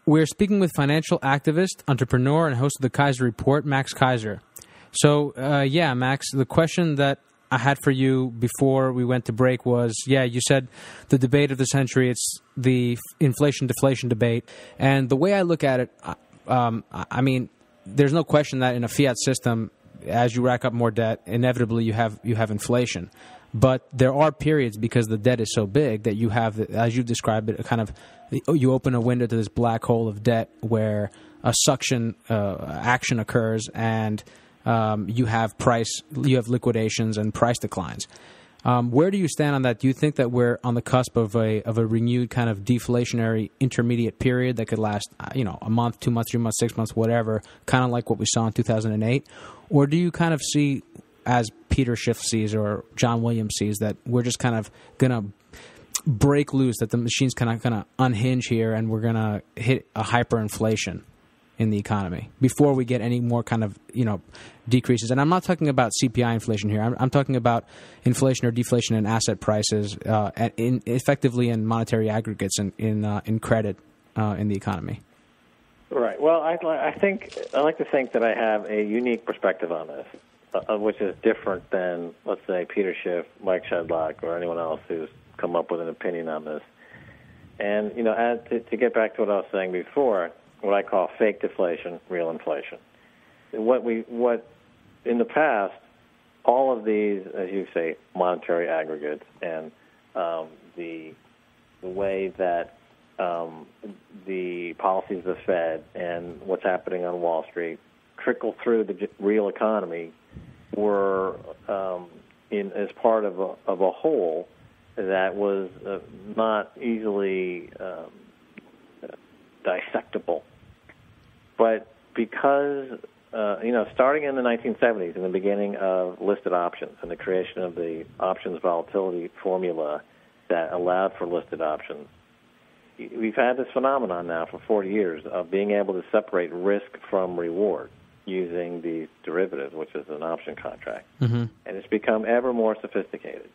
We're speaking with financial activist, entrepreneur, and host of the Keiser Report, Max Keiser. So, Max, the question that I had for you before we went to break was, you said the debate of the century, it's the inflation-deflation debate. And the way I look at it, I mean, there's no question that in a fiat system, as you rack up more debt, inevitably you have inflation. But there are periods, because the debt is so big, that you have, as you've described it, a kind of, you open a window to this black hole of debt where a suction action occurs, and you have liquidations and price declines. Where do you stand on that? Do you think that we're on the cusp of a renewed kind of deflationary intermediate period that could last, a month, 2 months, 3 months, 6 months, whatever, kind of like what we saw in 2008? Or do you kind of see, as Peter Schiff sees or John Williams sees, that we're just kind of going to break loose, that the machine's kind of going to unhinge here, and we're going to hit a hyperinflation in the economy before we get any more kind of, decreases? And I'm not talking about CPI inflation here. I'm talking about inflation or deflation in asset prices, effectively in monetary aggregates in credit in the economy. Right. Well, I like to think that I have a unique perspective on this, which is different than, let's say, Peter Schiff, Mike Shedlock, or anyone else who's come up with an opinion on this. And, to get back to what I was saying before, what I call fake deflation, real inflation. What in the past, all of these, as you say, monetary aggregates, and the way that the policies of the Fed and what's happening on Wall Street trickle through the real economy were as part of a whole that was not easily dissectable. But because, starting in the 1970s, in the beginning of listed options and the creation of the options volatility formula that allowed for listed options, we've had this phenomenon now for 40 years of being able to separate risk from reward using these derivatives, which is an option contract. Mm-hmm. And it's become ever more sophisticated.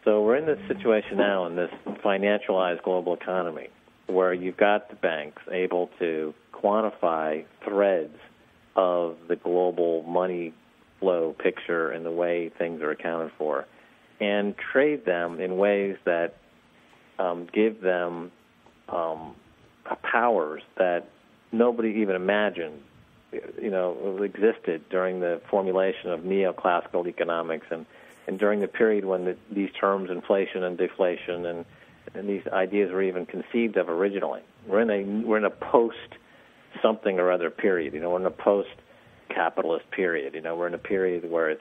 So we're in this situation now in this financialized global economy where you've got the banks able to quantify threads of the global money flow picture and the way things are accounted for and trade them in ways that give them powers that nobody even imagined, existed during the formulation of neoclassical economics and during the period when these terms, inflation and deflation, and these ideas were even conceived of originally. We're in a post something or other period. We're in a post capitalist period. We're in a period where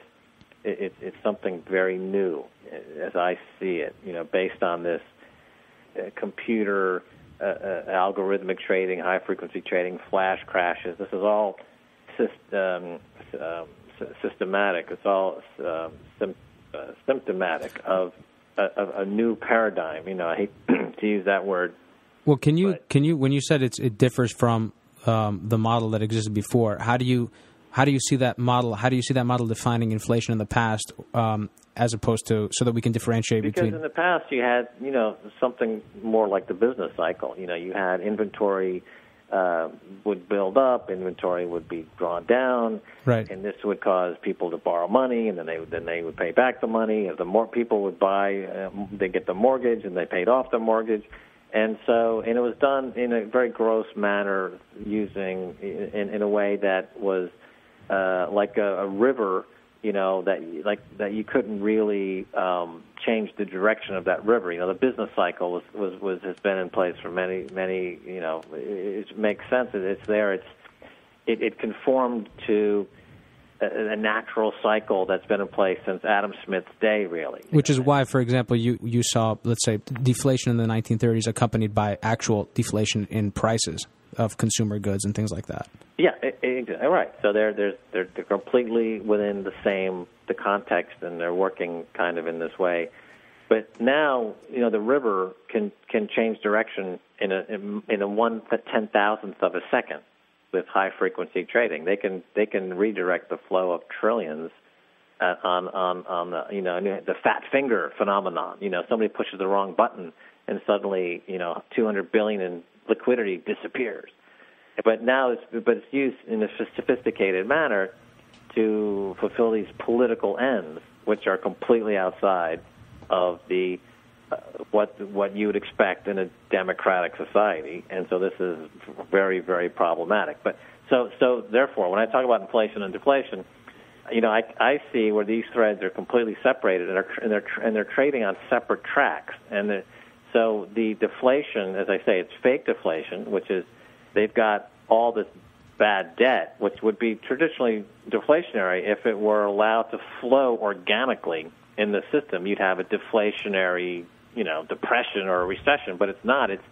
it's something very new, as I see it. Based on this computer algorithmic trading, high frequency trading, flash crashes. This is all systematic. It's all symptomatic of a new paradigm. I hate to use that word. Well, can you when you said it differs from the model that existed before, how do you see that model? How do you see that model defining inflation in the past, as opposed to, so that we can differentiate between? Because in the past you had something more like the business cycle. You had inventory would build up, inventory would be drawn down, right, and this would cause people to borrow money, and then they would pay back the money. If the more people would buy, they get the mortgage, and they paid off the mortgage. And it was done in a very gross manner, using in a way that was like a river, that you couldn't really change the direction of that river. The business cycle has been in place for many. It makes sense. It's there. It conformed to a natural cycle that's been in place since Adam Smith's day, really. Which is why, for example, you saw, let's say, deflation in the 1930s accompanied by actual deflation in prices of consumer goods and things like that. Yeah, right. So they're completely within the context, and they're working kind of in this way. But now, the river can change direction in a 1/10,000th of a second. With high frequency trading, they can redirect the flow of trillions on the fat finger phenomenon. Somebody pushes the wrong button and suddenly $200 billion in liquidity disappears. But now it's used in a sophisticated manner to fulfill these political ends, which are completely outside of the what you would expect in a democratic society. And so this is very, very problematic. But so therefore, when I talk about inflation and deflation, I see where these threads are completely separated and they're trading on separate tracks. So the deflation, as I say, it's fake deflation, which is they've got all this bad debt, which would be traditionally deflationary if it were allowed to flow organically in the system. You'd have a deflationary, depression or a recession, but it's not. It's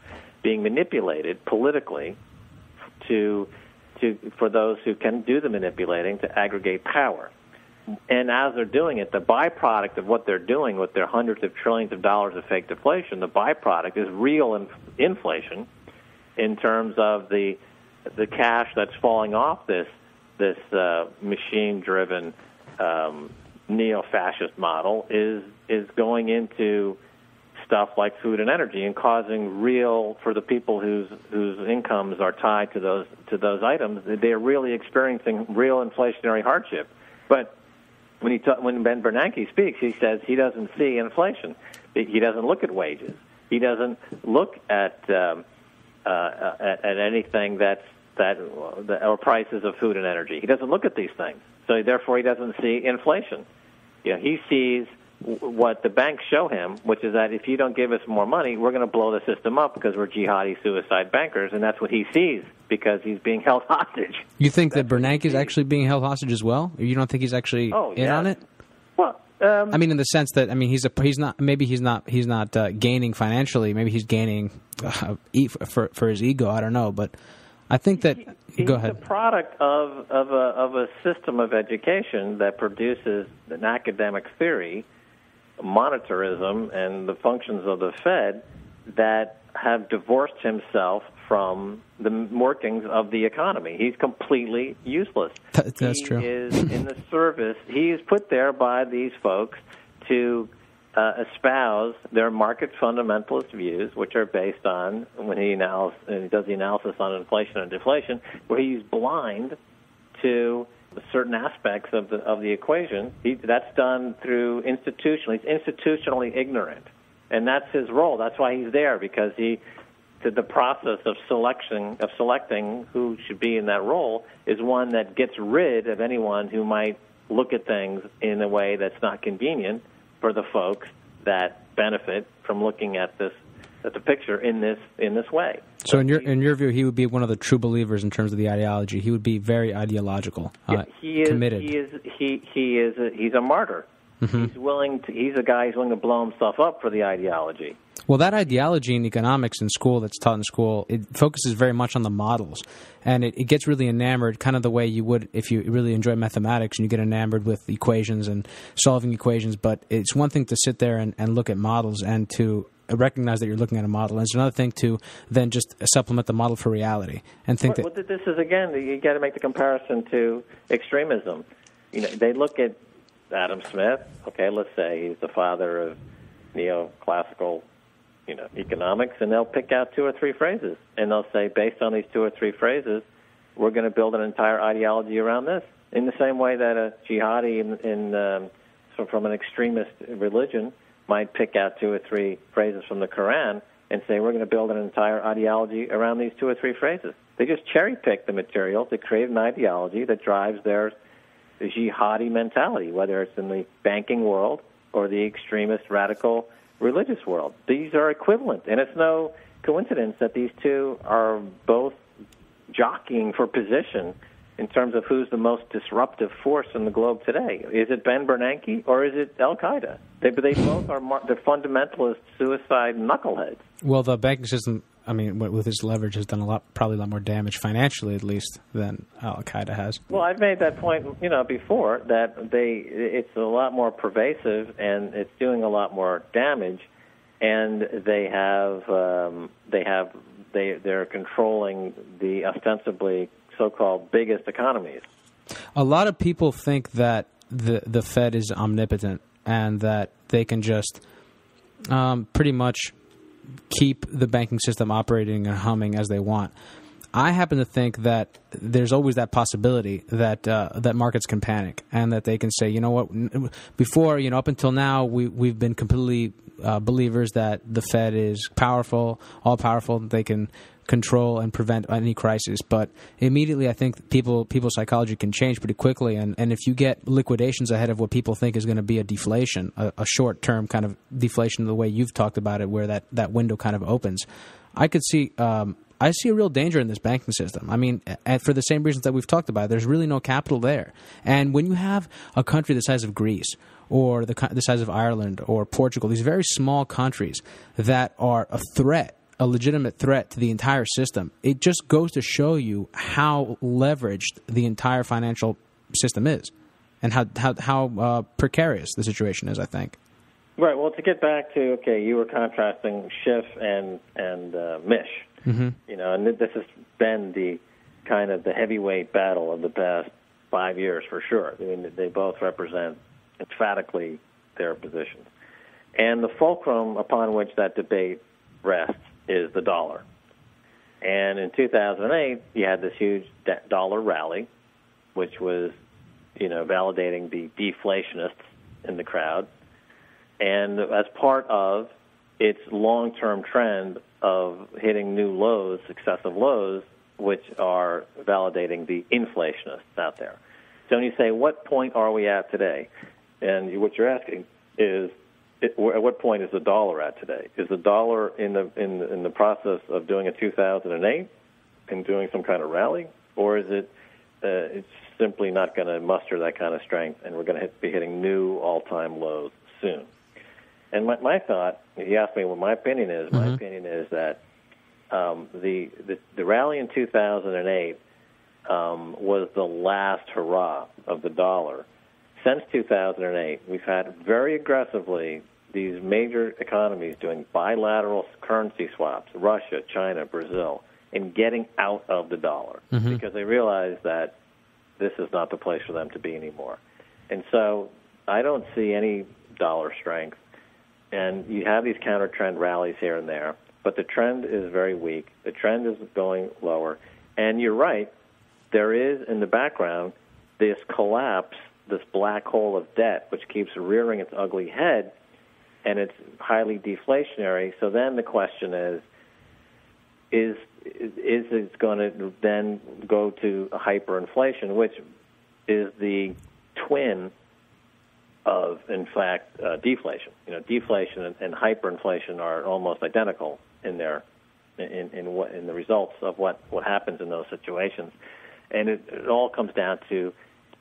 being manipulated politically for those who can do the manipulating to aggregate power. And as they're doing it, the byproduct of what they're doing with their hundreds of trillions of dollars of fake deflation, the byproduct is real inflation in terms of the cash that's falling off this machine-driven neo-fascist model is going into stuff like food and energy and causing real, for the people whose incomes are tied to those items, they're really experiencing real inflationary hardship. But when Ben Bernanke speaks, he says he doesn't see inflation. He doesn't look at wages. He doesn't look at anything or prices of food and energy. He doesn't look at these things. So therefore, he doesn't see inflation. He sees what the banks show him, which is that if you don't give us more money, we're going to blow the system up because we're jihadi suicide bankers, and that's what he sees because he's being held hostage. You think that Bernanke is actually being held hostage as well? Or you don't think he's actually in on it? Well, in the sense that he's not gaining financially. Maybe he's gaining for his ego. I don't know, but I think that. Go ahead. He's a product of a system of education that produces an academic theory, monetarism, and the functions of the Fed that have divorced himself from the workings of the economy. He's completely useless. That's true. He is in the service. He is put there by these folks to espouse their market fundamentalist views, which are based on, when he does the analysis on inflation and deflation, where he's blind to certain aspects of the equation. That's done through he's institutionally ignorant, and that's his role. That's why he's there, because the process of selecting who should be in that role is one that gets rid of anyone who might look at things in a way that's not convenient for the folks that benefit from looking at the picture in this way. So in your view, he would be one of the true believers in terms of the ideology. He would be very ideological, committed. He's a martyr. Mm-hmm. He's a guy who's willing to blow himself up for the ideology. Well, that ideology in economics in school, that's taught in school, it focuses very much on the models. And it gets really enamored, kind of the way you would if you really enjoy mathematics and you get enamored with equations and solving equations. But it's one thing to sit there and look at models and to recognize that you're looking at a model. And it's another thing to then just supplement the model for reality and think that... This is, again, you got to make the comparison to extremism. They look at Adam Smith, okay, let's say he's the father of neoclassical economics, and they'll pick out two or three phrases, and they'll say, based on these two or three phrases, we're going to build an entire ideology around this. In the same way that a jihadi from an extremist religion might pick out two or three phrases from the Quran and say, we're going to build an entire ideology around these two or three phrases. They just cherry-pick the material to create an ideology that drives their jihadi mentality, whether it's in the banking world or the extremist radical religious world. These are equivalent, and it's no coincidence that these two are both jockeying for position in terms of who's the most disruptive force in the globe today. Is it Ben Bernanke or is it Al-Qaeda? They both are they're fundamentalist suicide knuckleheads. Well, the banking system, with its leverage, has done probably a lot more damage financially, at least, than Al-Qaeda has. Well, I've made that point, before, that it's a lot more pervasive and it's doing a lot more damage, and they're controlling the ostensibly so-called biggest economies. A lot of people think that the Fed is omnipotent and that they can just pretty much keep the banking system operating and humming as they want. I happen to think that there's always that possibility that that markets can panic and that they can say, you know what, before, up until now, we've been completely believers that the Fed is powerful, all powerful, that they can control and prevent any crisis. But immediately, I think people's psychology can change pretty quickly. And if you get liquidations ahead of what people think is going to be a deflation, a short-term kind of deflation, the way you've talked about it, where that window kind of opens, I could see I see a real danger in this banking system. I mean, for the same reasons that we've talked about, there's really no capital there. And when you have a country the size of Greece or the size of Ireland or Portugal, these very small countries that are a threat, a legitimate threat to the entire system, it just goes to show you how leveraged the entire financial system is and how precarious the situation is, I think. Right. Well, to get back to, you were contrasting Schiff and Mish. Mm-hmm. And this has been the kind of the heavyweight battle of the past 5 years for sure. I mean, they both represent emphatically their positions. And the fulcrum upon which that debate rests is the dollar. And in 2008, you had this huge dollar rally, which was, validating the deflationists in the crowd. And as part of its long-term trend of hitting new lows, successive lows, which are validating the inflationists out there. So when you say, what point are we at today? And what you're asking is, at what point is the dollar at today? Is the dollar in the process of doing a 2008 and doing some kind of rally, or is it it's simply not going to muster that kind of strength, and we're going to be hitting new all-time lows soon? And my thought, if you ask me what my opinion is, mm-hmm. my opinion is that the rally in 2008 was the last hurrah of the dollar. Since 2008, we've had very aggressively these major economies doing bilateral currency swaps, Russia, China, Brazil, and getting out of the dollar mm-hmm. because they realize that this is not the place for them to be anymore. And so I don't see any dollar strength. And you have these counter-trend rallies here and there, but the trend is very weak. The trend is going lower. And you're right, there is in the background this collapse, this black hole of debt, which keeps rearing its ugly head, and it's highly deflationary. So then the question is it going to then go to hyperinflation, which is the twin of, in fact, deflation. Deflation and hyperinflation are almost identical in their in the results of what happens in those situations, and it all comes down to,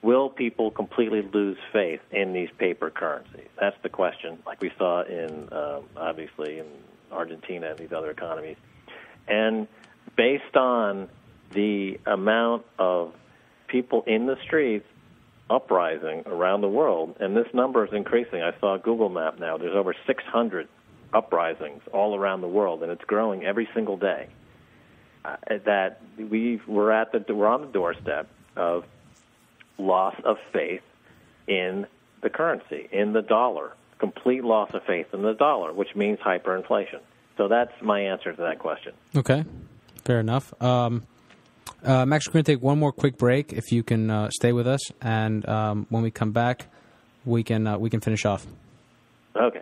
will people completely lose faith in these paper currencies? That's the question, like we saw in obviously in Argentina and these other economies, and based on the amount of people in the streets uprising around the world, and this number is increasing. I saw a Google map now. There's over 600 uprisings all around the world, and it's growing every single day. That we're on the doorstep of loss of faith in the currency, in the dollar, complete loss of faith in the dollar, which means hyperinflation. So that's my answer to that question. Okay, fair enough. Max, we're going to take one more quick break, if you can stay with us, and when we come back, we can finish off. Okay.